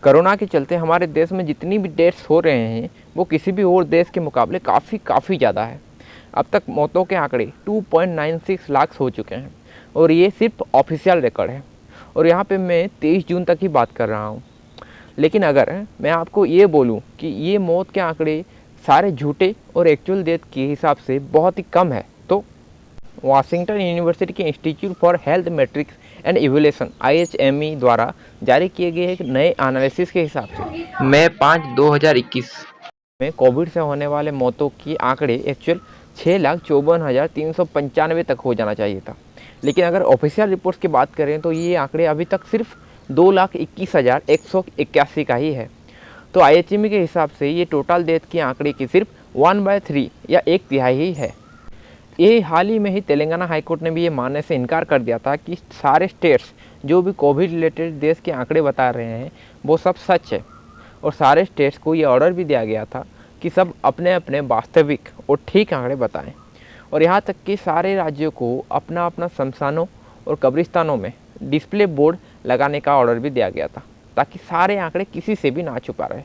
Corona के चलते हमारे देश में जितनी भी डेथ्स हो रहे हैं वो किसी भी और देश के मुकाबले काफ़ी ज़्यादा है। अब तक मौतों के आंकड़े 2.96 लाख हो चुके हैं और ये सिर्फ ऑफिशियल रिकॉर्ड है। और यहाँ पे मैं 23 जून तक ही बात कर रहा हूँ। लेकिन अगर मैं आपको ये बोलूँ कि ये मौत के आंकड़े सारे झूठे और एक्चुअल डेथ के हिसाब से बहुत ही कम है, तो वाशिंगटन यूनिवर्सिटी के institute for health matrix and evaluation IHME द्वारा जारी किए गए एक नए एनालिसिस के हिसाब से मई 5, 2021 में कोविड से होने वाले मौतों की आंकड़े एक्चुअल 6,54,395 तक हो जाना चाहिए था। लेकिन अगर ऑफिशियल रिपोर्ट्स की बात करें तो ये आंकड़े अभी तक सिर्फ 2,21,181 का ही है। तो IHME के हिसाब से ये टोटल डेथ की आंकड़े की सिर्फ 1/3 या 1/3 ही है। ये हाल ही में ही तेलंगाना हाईकोर्ट ने भी ये मानने से इनकार कर दिया था कि सारे स्टेट्स जो भी कोविड रिलेटेड देश के आंकड़े बता रहे हैं वो सब सच है। और सारे स्टेट्स को ये ऑर्डर भी दिया गया था कि सब अपने अपने वास्तविक और ठीक आंकड़े बताएं। और यहाँ तक कि सारे राज्यों को अपना अपना शमशानों और कब्रिस्तानों में डिस्प्ले बोर्ड लगाने का ऑर्डर भी दिया गया था, ताकि सारे आंकड़े किसी से भी ना छुपा रहे।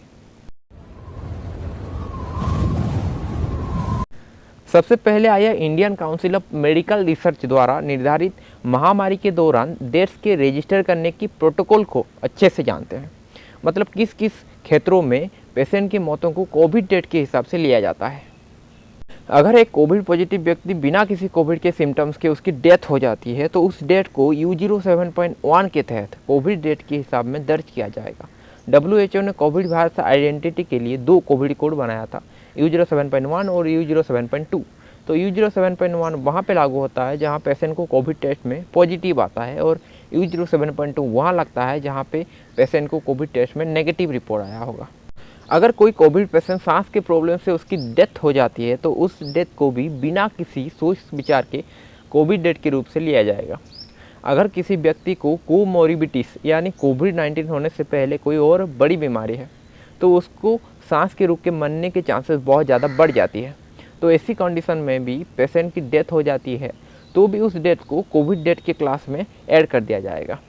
सबसे पहले आया Indian council of medical research द्वारा निर्धारित महामारी के दौरान डेथ्स के रजिस्टर करने की प्रोटोकॉल को अच्छे से जानते हैं। मतलब किस किस क्षेत्रों में पेशेंट की मौतों को कोविड डेथ के हिसाब से लिया जाता है। अगर एक कोविड पॉजिटिव व्यक्ति बिना किसी कोविड के सिम्टम्स के उसकी डेथ हो जाती है तो उस डेथ को U07.1 के तहत कोविड डेथ के हिसाब में दर्ज किया जाएगा। WHO ने कोविड वायरस आइडेंटिटी के लिए 2 कोविड कोड बनाया था, U07.1 और U07.2। तो U07.1 वहाँ पे लागू होता है जहाँ पेशेंट को कोविड टेस्ट में पॉजिटिव आता है, और U07.2 वहाँ लगता है जहाँ पे पेशेंट को कोविड टेस्ट में नेगेटिव रिपोर्ट आया होगा। अगर कोई कोविड पेशेंट सांस के प्रॉब्लम से उसकी डेथ हो जाती है तो उस डेथ को भी बिना किसी सोच विचार के कोविड डेथ के रूप से लिया जाएगा। अगर किसी व्यक्ति को कोमोर्बिडिटीज यानी कोविड-19 होने से पहले कोई और बड़ी बीमारी है तो उसको सांस के रुक के मरने के चांसेस बहुत ज़्यादा बढ़ जाती है। तो ऐसी कंडीशन में भी पेशेंट की डेथ हो जाती है तो भी उस डेथ को कोविड डेथ के क्लास में ऐड कर दिया जाएगा।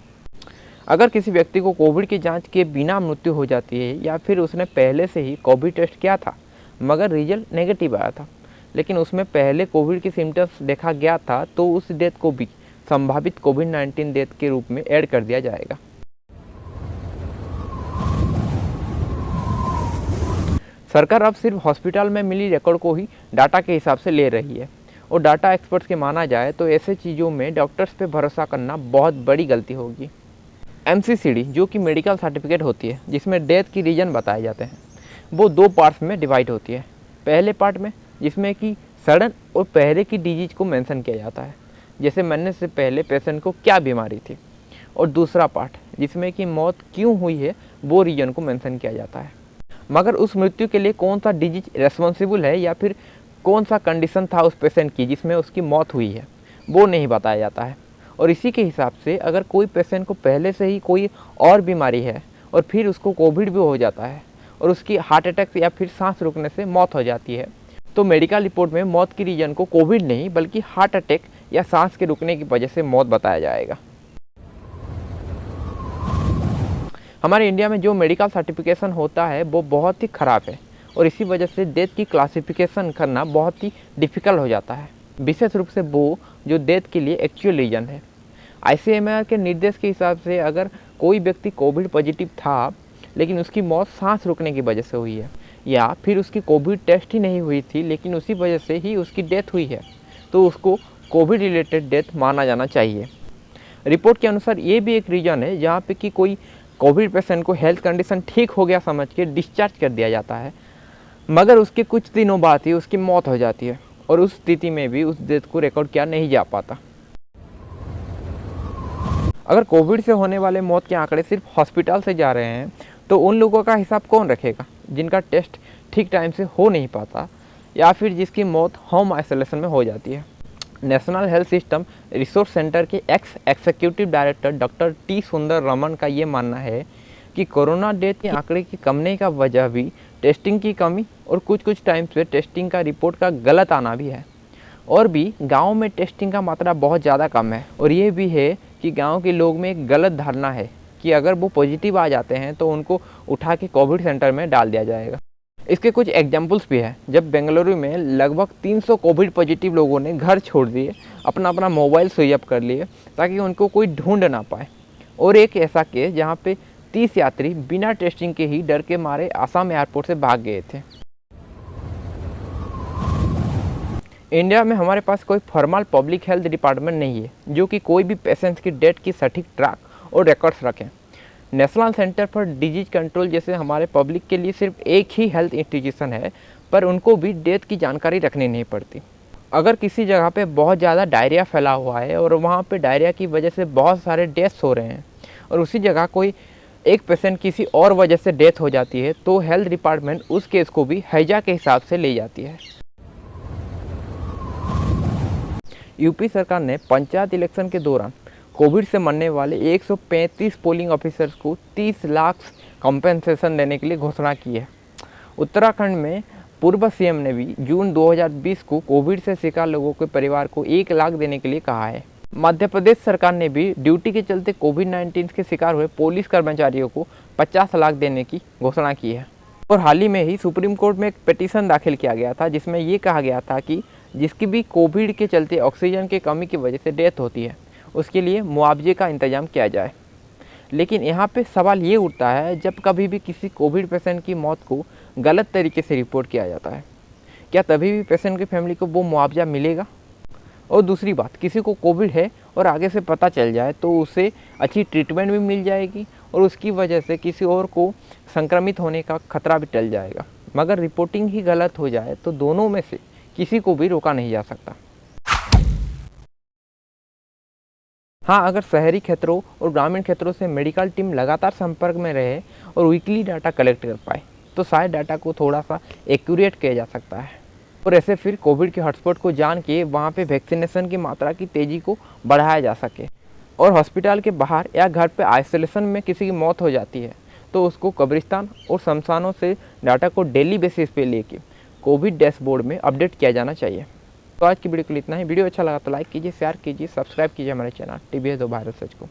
अगर किसी व्यक्ति को कोविड की जांच के बिना मृत्यु हो जाती है या फिर उसने पहले से ही कोविड टेस्ट किया था मगर रिजल्ट नेगेटिव आया था, लेकिन उसमें पहले कोविड के सिम्टम्स देखा गया था, तो उस डेथ को भी संभावित कोविड-19 डेथ के रूप में ऐड कर दिया जाएगा। सरकार अब सिर्फ हॉस्पिटल में मिली रिकॉर्ड को ही डाटा के हिसाब से ले रही है, और डाटा एक्सपर्ट्स के माना जाए तो ऐसे चीज़ों में डॉक्टर्स पे भरोसा करना बहुत बड़ी गलती होगी। MCCD जो कि मेडिकल सर्टिफिकेट होती है जिसमें डेथ की रीजन बताए जाते हैं, वो 2 पार्ट्स में डिवाइड होती है। पहले पार्ट में जिसमें कि सडन और पहले की डिजीज को मेंशन किया जाता है, जैसे मरने से पहले पेशेंट को क्या बीमारी थी, और दूसरा पार्ट जिसमें कि मौत क्यों हुई है वो रीजन को मेंशन किया जाता है। मगर उस मृत्यु के लिए कौन सा डिजीज रेस्पॉन्सिबल है या फिर कौन सा कंडीशन था उस पेशेंट की जिसमें उसकी मौत हुई है वो नहीं बताया जाता है। और इसी के हिसाब से अगर कोई पेशेंट को पहले से ही कोई और बीमारी है और फिर उसको कोविड भी हो जाता है और उसकी हार्ट अटैक या फिर सांस रुकने से मौत हो जाती है, तो मेडिकल रिपोर्ट में मौत की रीजन को कोविड नहीं बल्कि हार्ट अटैक या सांस के रुकने की वजह से मौत बताया जाएगा। हमारे इंडिया में जो मेडिकल सर्टिफिकेशन होता है वो बहुत ही ख़राब है, और इसी वजह से डेथ की क्लासिफिकेशन करना बहुत ही डिफ़िकल्ट हो जाता है, विशेष रूप से वो जो डेथ के लिए एक्चुअल रीजन है। ICMR के निर्देश के हिसाब से अगर कोई व्यक्ति कोविड पॉजिटिव था लेकिन उसकी मौत सांस रुकने की वजह से हुई है, या फिर उसकी कोविड टेस्ट ही नहीं हुई थी लेकिन उसी वजह से ही उसकी डेथ हुई है, तो उसको कोविड रिलेटेड डेथ माना जाना चाहिए। रिपोर्ट के अनुसार ये भी एक रीजन है जहाँ पे कि कोई कोविड पेशेंट को हेल्थ कंडीशन ठीक हो गया समझ के डिस्चार्ज कर दिया जाता है, मगर उसके कुछ दिनों बाद ही उसकी मौत हो जाती है, और उस स्थिति में भी उस डेथ को रिकॉर्ड किया नहीं जा पाता। अगर कोविड से होने वाले मौत के आंकड़े सिर्फ हॉस्पिटल से जा रहे हैं तो उन लोगों का हिसाब कौन रखेगा जिनका टेस्ट ठीक टाइम से हो नहीं पाता या फिर जिसकी मौत होम आइसोलेशन में हो जाती है। National health system resource centre के ex executive director doctor T Sundar Raman का ये मानना है कि कोरोना डेथ के आंकड़े की कमने का वजह भी टेस्टिंग की कमी और कुछ टाइम से टेस्टिंग का रिपोर्ट का गलत आना भी है, और भी गाँव में टेस्टिंग का मात्रा बहुत ज़्यादा कम है, और ये भी है कि गांव के लोग में एक गलत धारणा है कि अगर वो पॉजिटिव आ जाते हैं तो उनको उठा के कोविड सेंटर में डाल दिया जाएगा। इसके कुछ एग्जाम्पल्स भी है, जब बेंगलुरु में लगभग 300 कोविड पॉजिटिव लोगों ने घर छोड़ दिए, अपना अपना मोबाइल स्विच ऑफ कर लिए ताकि उनको कोई ढूंढ ना पाए। और एक ऐसा केस जहां पे 30 यात्री बिना टेस्टिंग के ही डर के मारे आसाम एयरपोर्ट से भाग गए थे। इंडिया में हमारे पास कोई फॉर्मल पब्लिक हेल्थ डिपार्टमेंट नहीं है जो कि कोई भी पेशेंट्स की डेथ की सटीक ट्रैक और रिकॉर्ड्स रखें। National centre for disease control जैसे हमारे पब्लिक के लिए सिर्फ एक ही हेल्थ इंस्टीट्यूशन है, पर उनको भी डेथ की जानकारी रखनी नहीं पड़ती। अगर किसी जगह पे बहुत ज़्यादा डायरिया फैला हुआ है और वहाँ पे डायरिया की वजह से बहुत सारे डेथ्स हो रहे हैं और उसी जगह कोई एक पेशेंट किसी और वजह से डेथ हो जाती है, तो हेल्थ डिपार्टमेंट उस केस को भी हैजा के हिसाब से ले जाती है। यूपी सरकार ने पंचायत इलेक्शन के दौरान कोविड से मरने वाले 135 पोलिंग ऑफिसर्स को 30 लाख कंपेंसेशन देने के लिए घोषणा की है। उत्तराखंड में पूर्व सीएम ने भी जून 2020 को कोविड से शिकार लोगों के परिवार को 1 लाख देने के लिए कहा है। मध्य प्रदेश सरकार ने भी ड्यूटी के चलते कोविड-19 के शिकार हुए पुलिस कर्मचारियों को 50 लाख देने की घोषणा की है। और हाल ही में ही सुप्रीम कोर्ट में एक पिटीशन दाखिल किया गया था जिसमें ये कहा गया था कि जिसकी भी कोविड के चलते ऑक्सीजन की कमी की वजह से डेथ होती है उसके लिए मुआवजे का इंतजाम किया जाए। लेकिन यहाँ पे सवाल ये उठता है, जब कभी भी किसी कोविड पेशेंट की मौत को गलत तरीके से रिपोर्ट किया जाता है, क्या तभी भी पेशेंट की फैमिली को वो मुआवजा मिलेगा? और दूसरी बात, किसी को कोविड है और आगे से पता चल जाए तो उसे अच्छी ट्रीटमेंट भी मिल जाएगी और उसकी वजह से किसी और को संक्रमित होने का खतरा भी टल जाएगा। मगर रिपोर्टिंग ही गलत हो जाए तो दोनों में से किसी को भी रोका नहीं जा सकता। हाँ, अगर शहरी क्षेत्रों और ग्रामीण क्षेत्रों से मेडिकल टीम लगातार संपर्क में रहे और वीकली डाटा कलेक्ट कर पाए तो शायद डाटा को थोड़ा सा एक्यूरेट किया जा सकता है और ऐसे फिर कोविड के हॉटस्पॉट को जान के वहाँ पे वैक्सीनेशन की मात्रा की तेज़ी को बढ़ाया जा सके। और हॉस्पिटल के बाहर या घर पे आइसोलेशन में किसी की मौत हो जाती है तो उसको कब्रिस्तान और शमशानों से डाटा को डेली बेसिस पे लेके कोविड डैशबोर्ड में अपडेट किया जाना चाहिए। तो आज की वीडियो के लिए इतना ही। वीडियो अच्छा लगा तो लाइक कीजिए, शेयर कीजिए, सब्सक्राइब कीजिए हमारे चैनल TVS 2 भारत सच को।